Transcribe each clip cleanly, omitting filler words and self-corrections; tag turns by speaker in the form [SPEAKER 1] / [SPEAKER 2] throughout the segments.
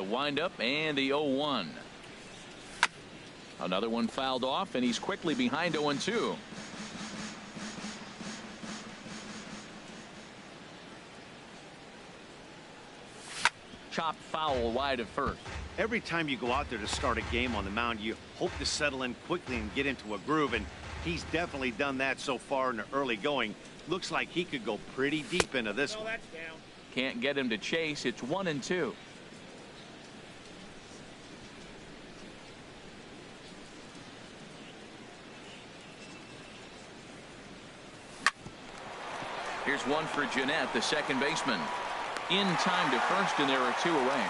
[SPEAKER 1] The windup and the 0-1. Another one fouled off, and he's quickly behind 0-2. Chopped foul wide of first.
[SPEAKER 2] Every time you go out there to start a game on the mound, you hope to settle in quickly and get into a groove, and he's definitely done that so far in the early going. Looks like he could go pretty deep into this one.
[SPEAKER 3] That's down.
[SPEAKER 1] Can't get him to chase. It's 1-2. Here's one for Jeanette, the second baseman. In time to first, and there are 2 away.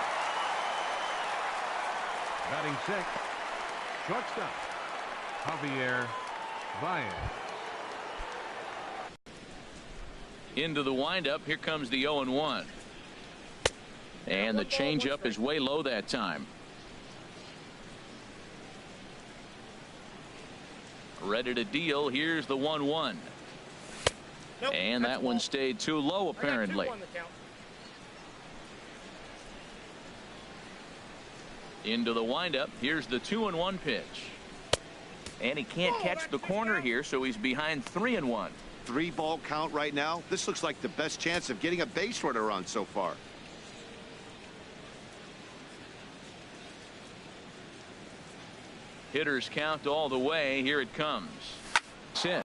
[SPEAKER 4] Batting sixth, shortstop, Javier Baez.
[SPEAKER 1] Into the windup. Here comes the 0-1. And the changeup is way low that time. Ready to deal. Here's the 1-1.
[SPEAKER 3] Nope,
[SPEAKER 1] and that one stayed too low, apparently. Into the windup. Here's the 2-1 pitch. And he can't catch the corner here, so he's behind 3-1.
[SPEAKER 2] 3-ball count right now. This looks like the best chance of getting a base runner on so far.
[SPEAKER 1] Hitters count all the way. Here it comes. Sit.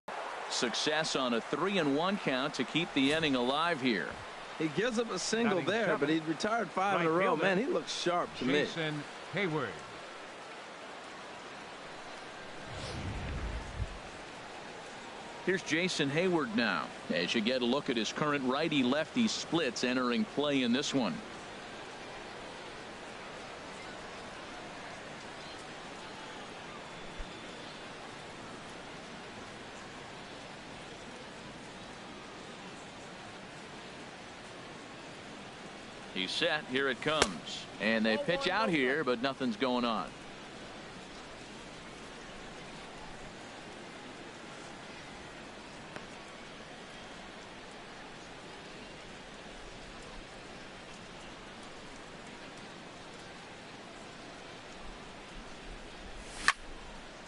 [SPEAKER 1] Success on a 3-1 count to keep the inning alive here.
[SPEAKER 5] He gives up a single there, but he retired 5 in a row. Man, he looks sharp to me.
[SPEAKER 4] Jason Hayward.
[SPEAKER 1] Here's Jason Hayward now, as you get a look at his current righty-lefty splits entering play in this one. He's set. Here it comes. And they pitch out here, but nothing's going on.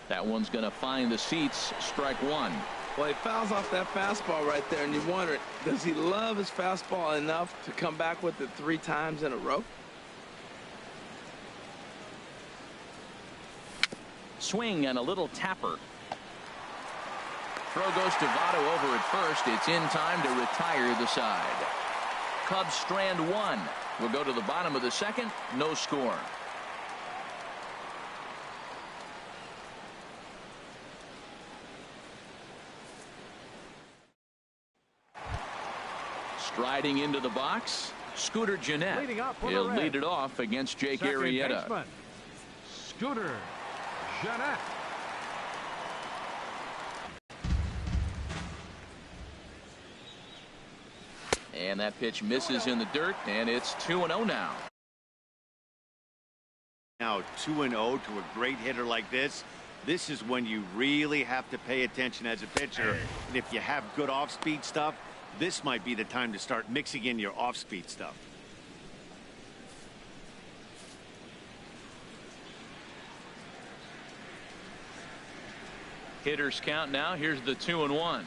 [SPEAKER 1] That one's going to find the seats. Strike one.
[SPEAKER 5] Well, he fouls off that fastball right there, and you wonder, does he love his fastball enough to come back with it 3 times in a row?
[SPEAKER 1] Swing and a little tapper. Throw goes to Votto over at first. It's in time to retire the side. Cubs strand 1. We'll go to the bottom of the second. No score. Striding into the box, Scooter Jeanette. He'll lead it off against Jake Arrieta.
[SPEAKER 4] Baseman, Scooter Jeanette.
[SPEAKER 1] And that pitch misses in the dirt, and it's 2-0 now.
[SPEAKER 2] Now 2-0 to a great hitter like this. This is when you really have to pay attention as a pitcher. And if you have good off-speed stuff, this might be the time to start mixing in your off-speed stuff.
[SPEAKER 1] Hitters count now. Here's the 2-1.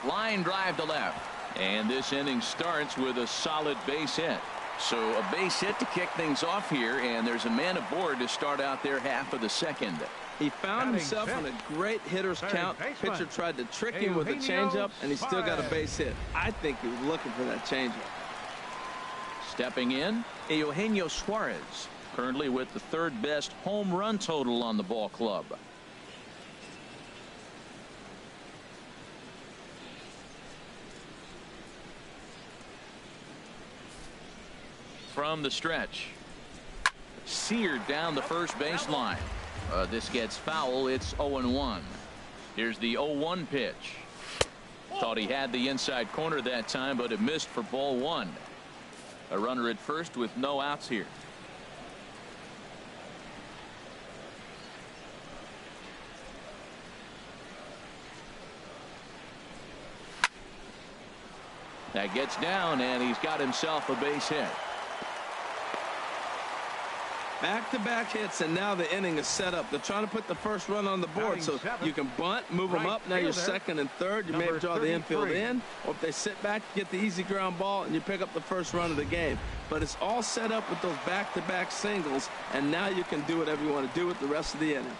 [SPEAKER 1] Line drive to left. And this inning starts with a solid base hit. So a base hit to kick things off here, and there's a man aboard to start out their half of the second.
[SPEAKER 5] He found himself in a great hitter's count. Pitcher tried to trick him with a changeup, and he still got a base hit. I think he was looking for that changeup.
[SPEAKER 1] Stepping in, Eugenio Suarez, currently with the 3rd best home run total on the ball club. From the stretch, seared down the first baseline. This gets foul. It's 0-1. Here's the 0-1 pitch. Thought he had the inside corner that time, but it missed for ball 1. A runner at first with no outs here. That gets down, and he's got himself a base hit.
[SPEAKER 5] Back-to-back hits, and now the inning is set up. They're trying to put the first run on the board so you can bunt, move them up. Now you're second and third. You may draw the infield in, or if they sit back, you get the easy ground ball, and you pick up the first run of the game. But it's all set up with those back-to-back singles, and now you can do whatever you want to do with the rest of the inning.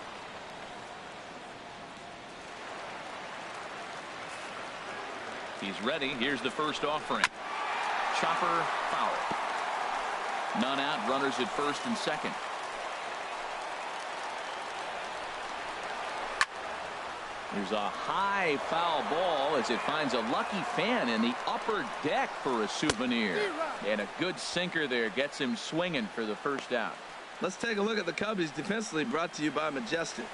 [SPEAKER 1] He's ready. Here's the first offering. Chopper foul. None out. Runners at first and second. There's a high foul ball as it finds a lucky fan in the upper deck for a souvenir. And a good sinker there gets him swinging for the first out.
[SPEAKER 5] Let's take a look at the Cubbies defensively, brought to you by Majestic.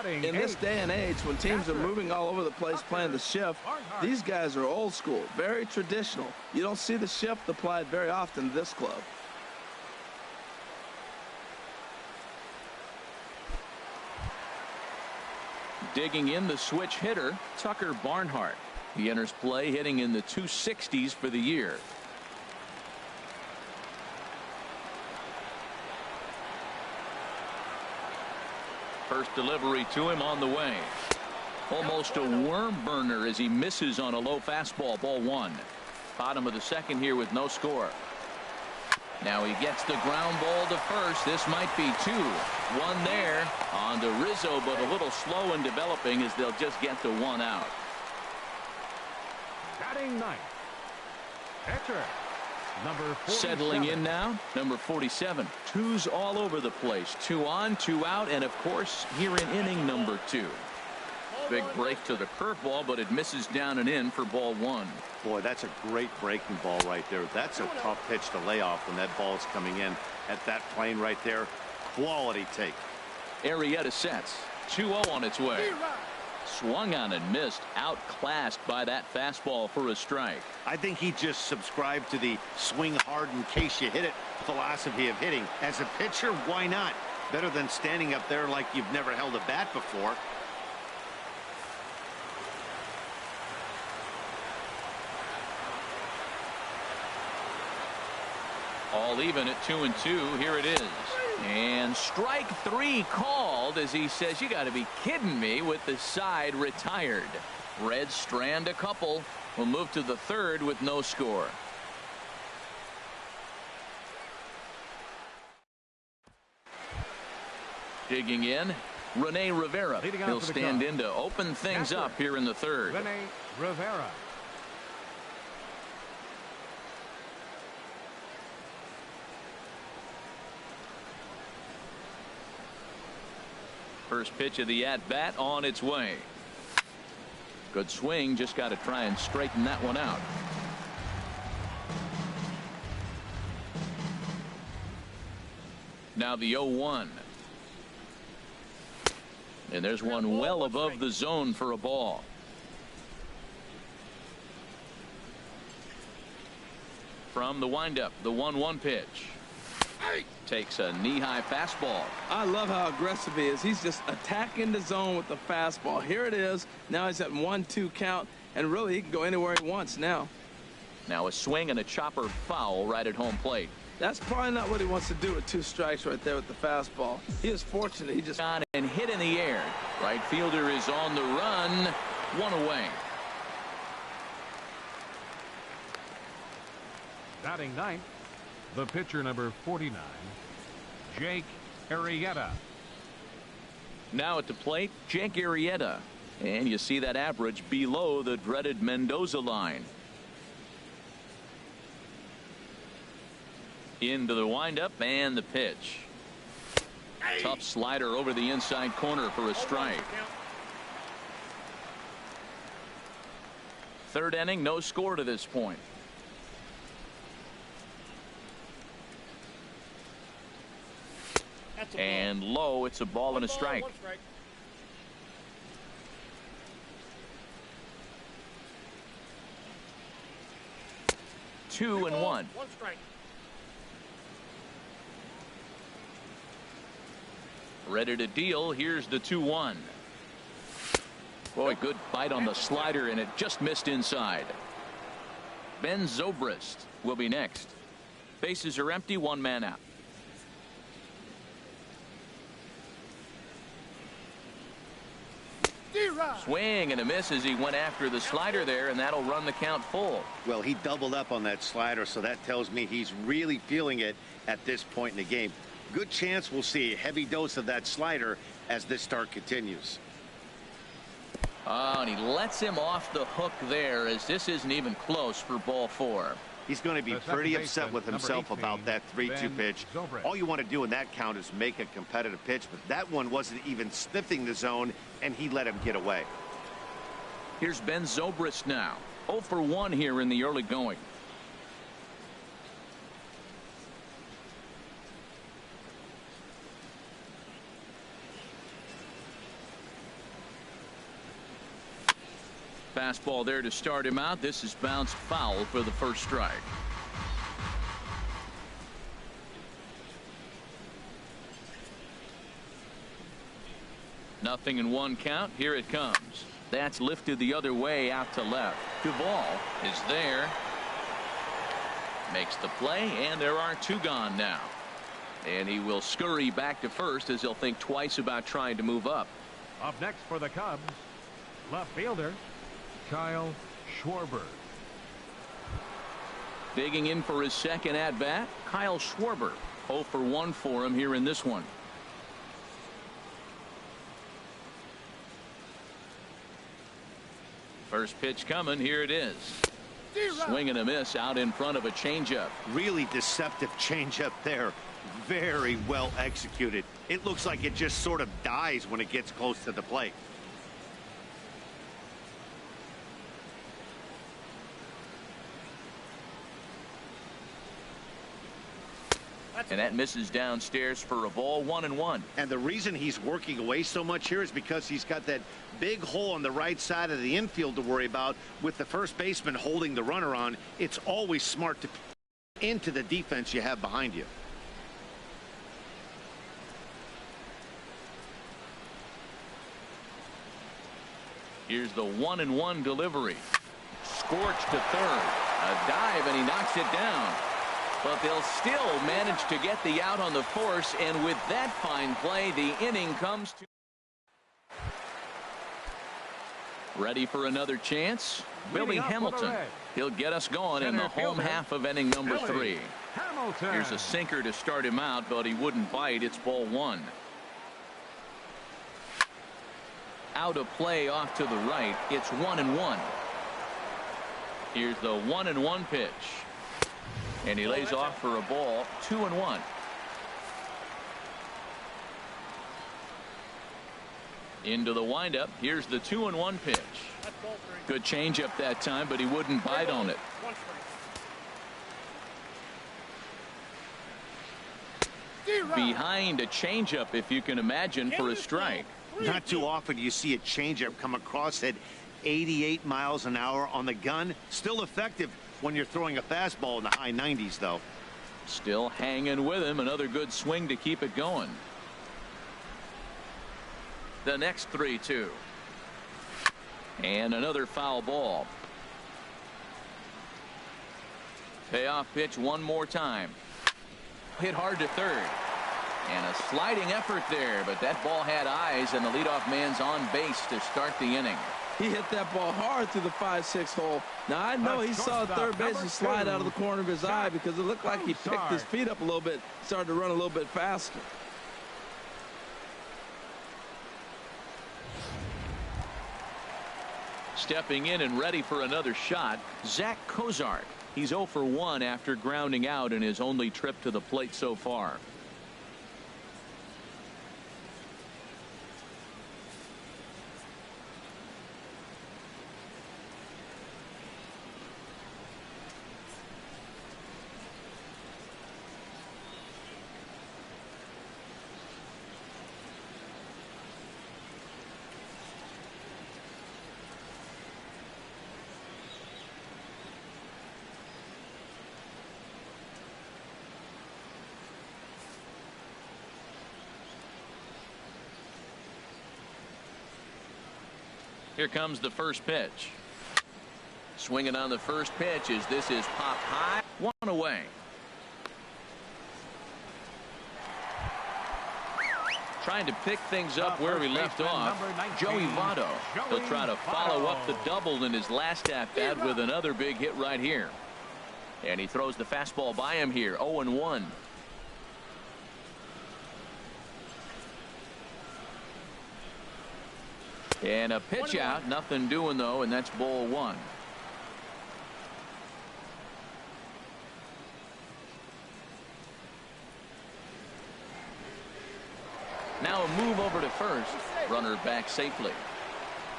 [SPEAKER 5] In this day and age, when teams are moving all over the place playing the shift, these guys are old school, very traditional. You don't see the shift applied very often to this club.
[SPEAKER 1] Digging in the switch hitter, Tucker Barnhart. He enters play hitting in the 260s for the year. First delivery to him on the way. Almost a worm burner as he misses on a low fastball. Ball one. Bottom of the second here with no score. Now he gets the ground ball to first. This might be two. One there on to Rizzo, but a little slow in developing as they'll just get to one out.
[SPEAKER 4] Batting ninth, pitcher, number 47.
[SPEAKER 1] Settling in now, number 47. Twos all over the place. 2 on, 2 out, and of course here in inning number 2. Big break to the curveball, but it misses down and in for ball one.
[SPEAKER 2] Boy, that's a great breaking ball right there. That's a tough pitch to lay off when that ball is coming in at that plane right there. Quality take.
[SPEAKER 1] Arrieta sets. 2-0 on its way. Swung on and missed. Outclassed by that fastball for a strike.
[SPEAKER 2] I think he just subscribed to the swing hard in case you hit it philosophy of hitting. As a pitcher, why not? Better than standing up there like you've never held a bat before.
[SPEAKER 1] All even at 2-2. Here it is. And strike 3 called as he says, you got to be kidding me, with the side retired. Reds strand a couple. Will move to the third with no score. Digging in, Rene Rivera. He'll stand in to open things up here in the third.
[SPEAKER 4] Rene Rivera.
[SPEAKER 1] First pitch of the at-bat on its way. Good swing, just got to try and straighten that one out. Now the 0-1. And there's one well above the zone for a ball. From the windup, the 1-1 pitch. Takes a knee-high fastball.
[SPEAKER 5] I love how aggressive he is. He's just attacking the zone with the fastball. Here it is. Now he's at 1-2 count, and really he can go anywhere he wants now.
[SPEAKER 1] Now a swing and a chopper foul right at home plate.
[SPEAKER 5] That's probably not what he wants to do with 2 strikes right there with the fastball. He is fortunate. He just
[SPEAKER 1] on and hit in the air. Right fielder is on the run. 1 away.
[SPEAKER 4] Batting ninth, the pitcher number 49, Jake Arrieta.
[SPEAKER 1] Now at the plate, Jake Arrieta. And you see that average below the dreaded Mendoza line. Into the windup and the pitch. Tough slider over the inside corner for a strike. Third inning, no score to this point. And low, it's a ball and a strike. Two and one. Ready to deal. Here's the 2-1. Boy, good bite on the slider, and it just missed inside. Ben Zobrist will be next. Bases are empty, 1 man out. Swing and a miss as he went after the slider there, and that'll run the count full.
[SPEAKER 2] Well, he doubled up on that slider, so that tells me he's really feeling it at this point in the game. Good chance we'll see a heavy dose of that slider as this start continues.
[SPEAKER 1] Oh, and he lets him off the hook there, as this isn't even close for ball 4.
[SPEAKER 2] He's going to be pretty upset with himself about that 3-2 pitch. All you want to do in that count is make a competitive pitch, but that one wasn't even sniffing the zone, and he let him get away.
[SPEAKER 1] Here's Ben Zobrist now. 0 for 1 here in the early going. Fastball there to start him out. This is bounced foul for the first strike. Nothing in 1 count. Here it comes. That's lifted the other way out to left. Duvall is there. Makes the play, and there are 2 gone now. And he will scurry back to first as he'll think twice about trying to move up.
[SPEAKER 4] Up next for the Cubs, left fielder Kyle Schwarber.
[SPEAKER 1] Digging in for his second at bat, Kyle Schwarber. 0 for 1 for him here in this one. First pitch coming. Here it is. Swing and a miss out in front of a changeup.
[SPEAKER 2] Really deceptive changeup there. Very well executed. It looks like it just sort of dies when it gets close to the plate.
[SPEAKER 1] And that misses downstairs for a ball. 1-1.
[SPEAKER 2] And the reason he's working away so much here is because he's got that big hole on the right side of the infield to worry about. With the first baseman holding the runner on, it's always smart to into the defense you have behind you.
[SPEAKER 1] Here's the 1-1 delivery. Scorched to third. A dive, and he knocks it down. But they'll still manage to get the out on the force, and with that fine play, the inning comes to. Ready for another chance? Billy Hamilton. He'll get us going in the home half of inning number 3. Here's a sinker to start him out, but he wouldn't bite. It's ball 1. Out of play off to the right. It's 1-1. Here's the 1-1 pitch. And he lays off for a ball. 2-1. Into the windup. Here's the 2-1 pitch. Good changeup that time, but he wouldn't bite on it. Behind a changeup, if you can imagine, for a strike.
[SPEAKER 2] Not too often do you see a changeup come across at 88 miles an hour on the gun. Still effective when you're throwing a fastball in the high 90s, though.
[SPEAKER 1] Still hanging with him. Another good swing to keep it going. The next 3-2. And another foul ball. Payoff pitch one more time. Hit hard to third. And a sliding effort there, but that ball had eyes, and the leadoff man's on base to start the inning.
[SPEAKER 5] He hit that ball hard through the 5-6 hole. Now, I know he saw third baseman slide out of the corner of his eye because it looked like he picked his feet up a little bit, started to run a little bit faster.
[SPEAKER 1] Stepping in and ready for another shot, Zach Kozart. He's 0 for 1 after grounding out in his only trip to the plate so far. Here comes the first pitch. Swinging on the first pitch as this is popped high. 1 away. Trying to pick things up where we left off. Joey Votto. He'll try to follow up the double in his last at-bat with another big hit right here. And he throws the fastball by him here. 0-1. And a pitch out. Nothing doing, though, and that's ball one. Now a move over to first. Runner back safely.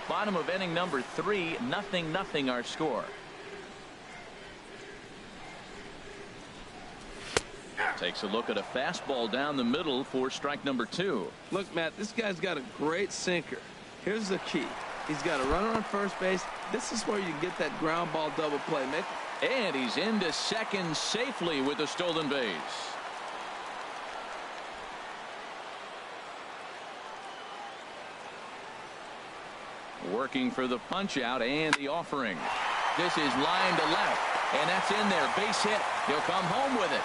[SPEAKER 1] Bottom of inning number 3. 0-0 our score. Takes a look at a fastball down the middle for strike number 2.
[SPEAKER 5] Look, Matt, this guy's got a great sinker. Here's the key. He's got a runner on first base. This is where you get that ground ball double play, Mick.
[SPEAKER 1] And he's into second safely with a stolen base. Working for the punch out and the offering. This is line to left, and that's in there. Base hit. He'll come home with it.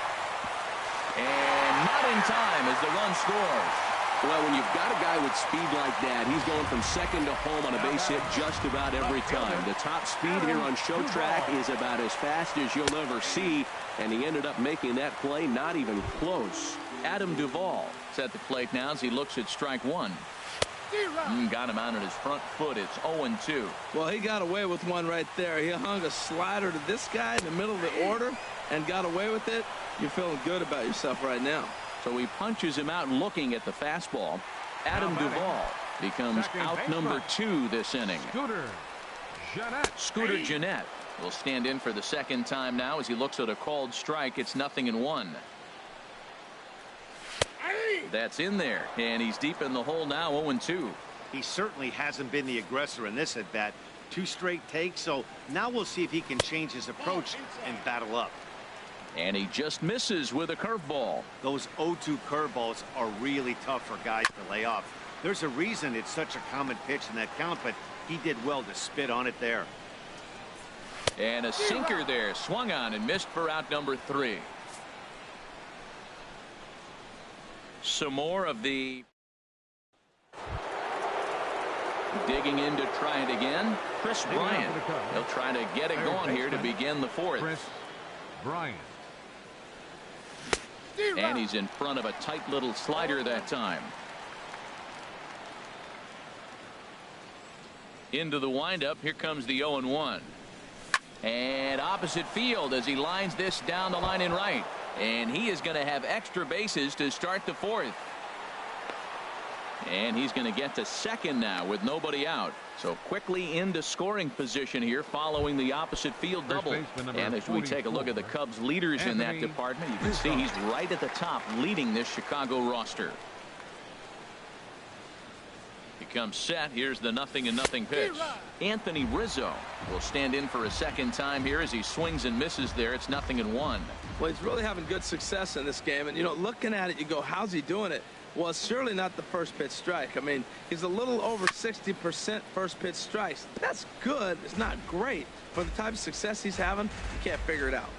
[SPEAKER 1] And not in time as the run scores.
[SPEAKER 6] Well, when you've got a guy with speed like that, he's going from second to home on a base hit just about every time. The top speed here on Show Track is about as fast as you'll ever see, and he ended up making that play not even close.
[SPEAKER 1] Adam Duvall is at the plate now as he looks at strike 1. Got him out on his front foot. It's 0-2.
[SPEAKER 5] Well, he got away with one right there. He hung a slider to this guy in the middle of the order and got away with it. You're feeling good about yourself right now.
[SPEAKER 1] So he punches him out looking at the fastball. Adam Duvall becomes out number 2 this inning. Scooter Gennett will stand in for the second time now as he looks at a called strike. It's 0-1. That's in there, and he's deep in the hole now. 0-2.
[SPEAKER 2] He certainly hasn't been the aggressor in this at bat. 2 straight takes, so now we'll see if he can change his approach and battle up.
[SPEAKER 1] And he just misses with a curveball.
[SPEAKER 2] Those 0-2 curveballs are really tough for guys to lay off. There's a reason it's such a common pitch in that count, but he did well to spit on it there.
[SPEAKER 1] And a sinker there, swung on and missed for out number 3. Some more of the digging in to try it again. Chris Bryant. He'll try to get it going here to begin the 4th.
[SPEAKER 4] Chris Bryant.
[SPEAKER 1] And he's in front of a tight little slider that time. Into the windup. Here comes the 0-1. And opposite field as he lines this down the line in right. And he is going to have extra bases to start the 4th. And he's going to get to second now with nobody out. So quickly into scoring position here following the opposite field double. And as we take a look at the Cubs leaders in that department, you can see he's right at the top leading this Chicago roster. He comes set. Here's the 0-0 pitch. Anthony Rizzo will stand in for a second time here as he swings and misses there. It's 0-1.
[SPEAKER 5] Well, he's really having good success in this game. And, you know, looking at it, you go, how's he doing it? Well, it's surely not the first pitch strike. I mean, he's a little over 60% first pitch strikes. That's good. It's not great. For the type of success he's having, you can't figure it out.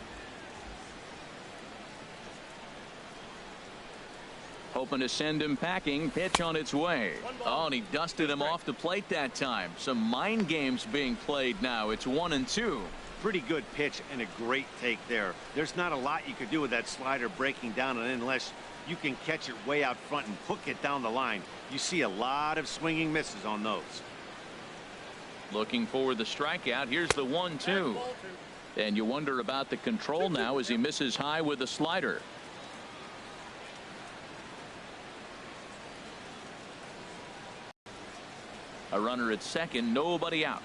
[SPEAKER 1] Hoping to send him packing. Pitch on its way. Oh, and he dusted him off the plate that time. Some mind games being played now. It's 1-2.
[SPEAKER 2] Pretty good pitch and a great take there. There's not a lot you could do with that slider breaking down and unless you can catch it way out front and hook it down the line. You see a lot of swinging misses on those.
[SPEAKER 1] Looking for the strikeout. Here's the 1-2. And you wonder about the control now as he misses high with the slider. A runner at second, nobody out.